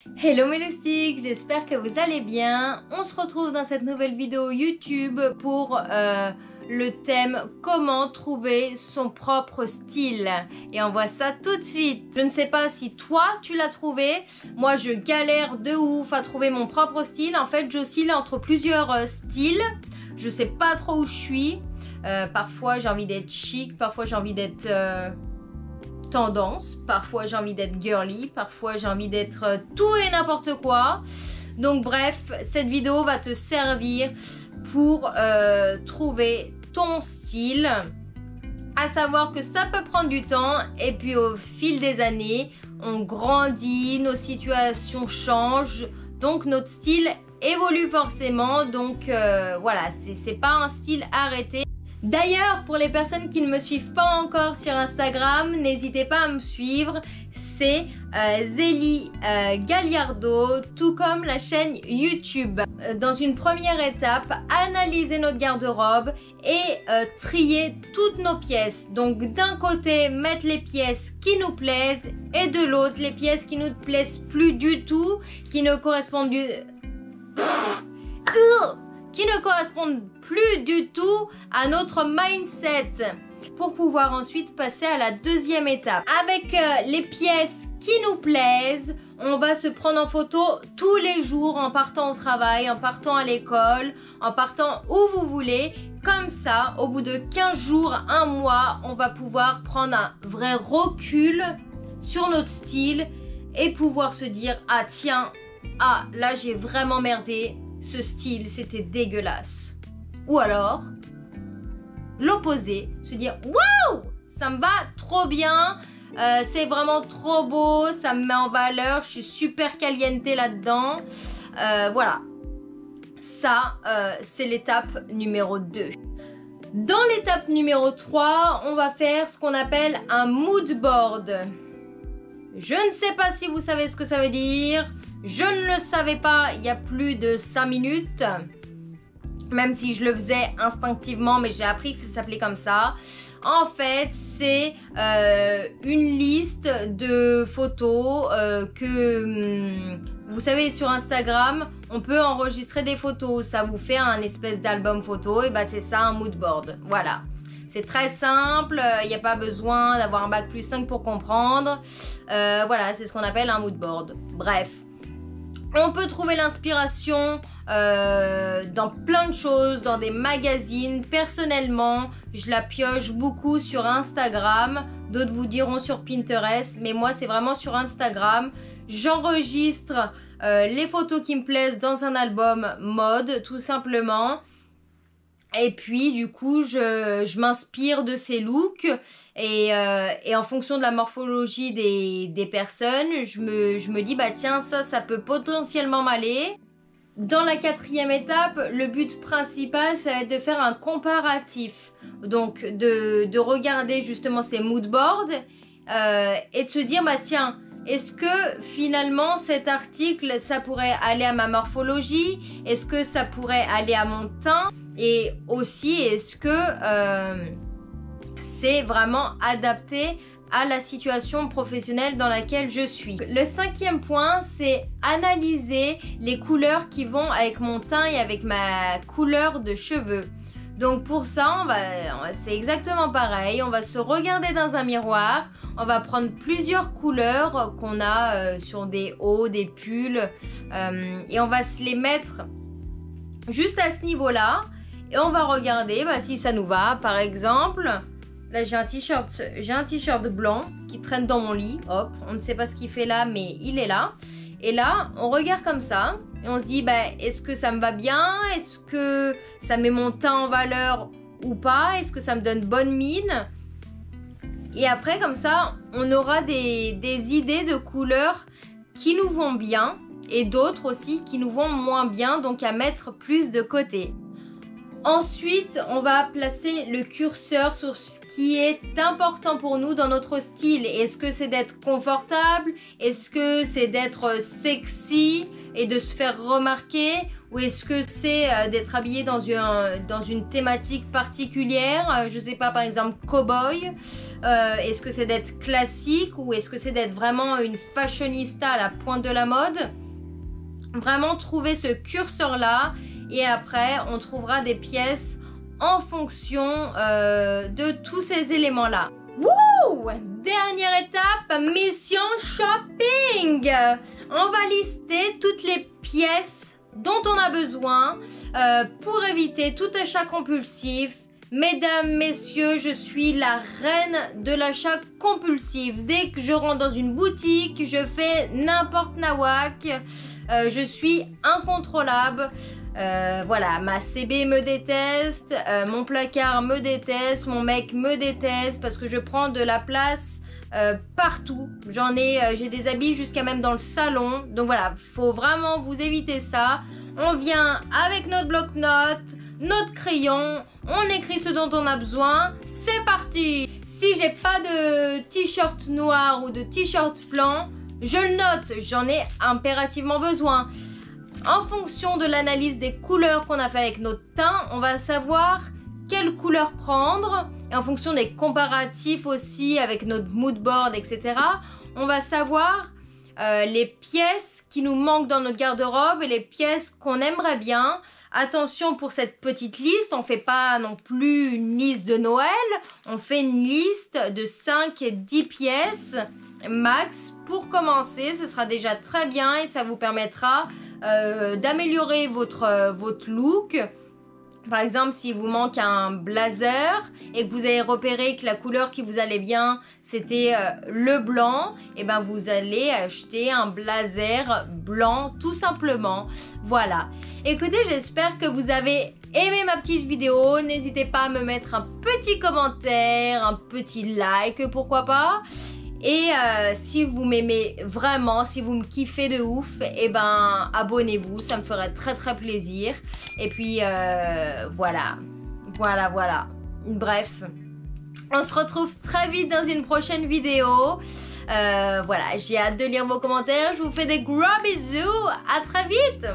Hello mes loustiques, j'espère que vous allez bien. On se retrouve dans cette nouvelle vidéo YouTube pour le thème comment trouver son propre style. Et on voit ça tout de suite. Je ne sais pas si toi tu l'as trouvé. Moi je galère de ouf à trouver mon propre style. En fait j'oscille entre plusieurs styles. Je sais pas trop où je suis. Parfois j'ai envie d'être chic, parfois j'ai envie d'être... tendance, parfois j'ai envie d'être girly, parfois j'ai envie d'être tout et n'importe quoi. Donc bref, cette vidéo va te servir pour trouver ton style. À savoir que ça peut prendre du temps et puis au fil des années, on grandit, nos situations changent, donc notre style évolue forcément. Donc voilà, c'est pas un style arrêté. D'ailleurs, pour les personnes qui ne me suivent pas encore sur Instagram, n'hésitez pas à me suivre. C'est Zélie Galliardo, tout comme la chaîne YouTube. Dans une première étape, analyser notre garde-robe et trier toutes nos pièces. Donc d'un côté, mettre les pièces qui nous plaisent et de l'autre, les pièces qui nous plaisent plus du tout, qui ne correspondent plus du tout à notre mindset, pour pouvoir ensuite passer à la deuxième étape. Avec les pièces qui nous plaisent, on va se prendre en photo tous les jours en partant au travail, en partant à l'école, en partant où vous voulez. Comme ça, au bout de 15 jours, un mois, on va pouvoir prendre un vrai recul sur notre style et pouvoir se dire « Ah tiens, là j'ai vraiment merdé, ce style c'était dégueulasse ». Ou alors, l'opposé, se dire « Waouh, ça me va trop bien, c'est vraiment trop beau, ça me met en valeur, je suis super caliente là-dedans. » Voilà, ça c'est l'étape numéro 2. Dans l'étape numéro 3, on va faire ce qu'on appelle un mood board. Je ne sais pas si vous savez ce que ça veut dire. Je ne le savais pas il y a plus de 5 minutes. Même si je le faisais instinctivement, mais j'ai appris que ça s'appelait comme ça. En fait, c'est une liste de photos que, vous savez, sur Instagram, on peut enregistrer des photos. Ça vous fait un espèce d'album photo. Et bah, c'est ça, un mood board. Voilà. C'est très simple. Il n'y a pas besoin d'avoir un bac+5 pour comprendre. Voilà, c'est ce qu'on appelle un mood board. Bref. On peut trouver l'inspiration dans plein de choses, dans des magazines. Personnellement, je la pioche beaucoup sur Instagram. D'autres vous diront sur Pinterest, mais moi c'est vraiment sur Instagram. J'enregistre les photos qui me plaisent dans un album mode, tout simplement. Et puis du coup je m'inspire de ces looks et en fonction de la morphologie des personnes, je me dis bah tiens ça peut potentiellement m'aller. Dans la quatrième étape, le but principal ça va être de faire un comparatif. Donc de regarder justement ces mood boards et de se dire bah tiens, est-ce que finalement cet article ça pourrait aller à ma morphologie? Est-ce que ça pourrait aller à mon teint? Et aussi, est-ce que c'est vraiment adapté à la situation professionnelle dans laquelle je suis? Le cinquième point, c'est analyser les couleurs qui vont avec mon teint et avec ma couleur de cheveux. Donc pour ça, c'est exactement pareil. On va se regarder dans un miroir. On va prendre plusieurs couleurs qu'on a sur des hauts, des pulls. Et on va se les mettre juste à ce niveau-là. Et on va regarder si ça nous va. Par exemple, là j'ai un t-shirt blanc qui traîne dans mon lit. Hop, on ne sait pas ce qu'il fait là, mais il est là. Et là, on regarde comme ça. Et on se dit, est-ce que ça me va bien? Est-ce que ça met mon teint en valeur ou pas? Est-ce que ça me donne bonne mine? Et après, comme ça, on aura des idées de couleurs qui nous vont bien. Et d'autres aussi qui nous vont moins bien, donc à mettre plus de côté. Ensuite, on va placer le curseur sur ce qui est important pour nous dans notre style. Est-ce que c'est d'être confortable? Est-ce que c'est d'être sexy et de se faire remarquer? Ou est-ce que c'est d'être habillé dans une thématique particulière? Je sais pas, par exemple, cow-boy. Est-ce que c'est d'être classique ou est-ce que c'est d'être vraiment une fashionista à la pointe de la mode? Vraiment trouver ce curseur-là et après, on trouvera des pièces en fonction de tous ces éléments-là. Wouh! Dernière étape, mission shopping! On va lister toutes les pièces dont on a besoin pour éviter tout achat compulsif. Mesdames, messieurs, je suis la reine de l'achat compulsif. Dès que je rentre dans une boutique, je fais n'importe nawak. Je suis incontrôlable. Voilà, ma CB me déteste, mon placard me déteste, mon mec me déteste parce que je prends de la place partout. J'ai des habits jusqu'à même dans le salon. Donc voilà, faut vraiment vous éviter ça. On vient avec notre bloc-notes, notre crayon, on écrit ce dont on a besoin. C'est parti! Si j'ai pas de t-shirt noir ou de t-shirt blanc, je le note, j'en ai impérativement besoin. En fonction de l'analyse des couleurs qu'on a fait avec notre teint, on va savoir quelle couleur prendre. Et en fonction des comparatifs aussi avec notre mood board, etc., on va savoir les pièces qui nous manquent dans notre garde-robe et les pièces qu'on aimerait bien. Attention pour cette petite liste, on ne fait pas non plus une liste de Noël, on fait une liste de 5 et 10 pièces max pour commencer. Ce sera déjà très bien et ça vous permettra d'améliorer votre look. Par exemple, s'il vous manque un blazer et que vous avez repéré que la couleur qui vous allait bien, c'était le blanc, et ben vous allez acheter un blazer blanc tout simplement. Voilà. Écoutez, j'espère que vous avez aimé ma petite vidéo. N'hésitez pas à me mettre un petit commentaire, un petit like, pourquoi pas. Et si vous m'aimez vraiment, si vous me kiffez de ouf, et ben abonnez-vous, ça me ferait très très plaisir. Et puis voilà. Bref, on se retrouve très vite dans une prochaine vidéo. Voilà, j'ai hâte de lire vos commentaires. Je vous fais des gros bisous. À très vite.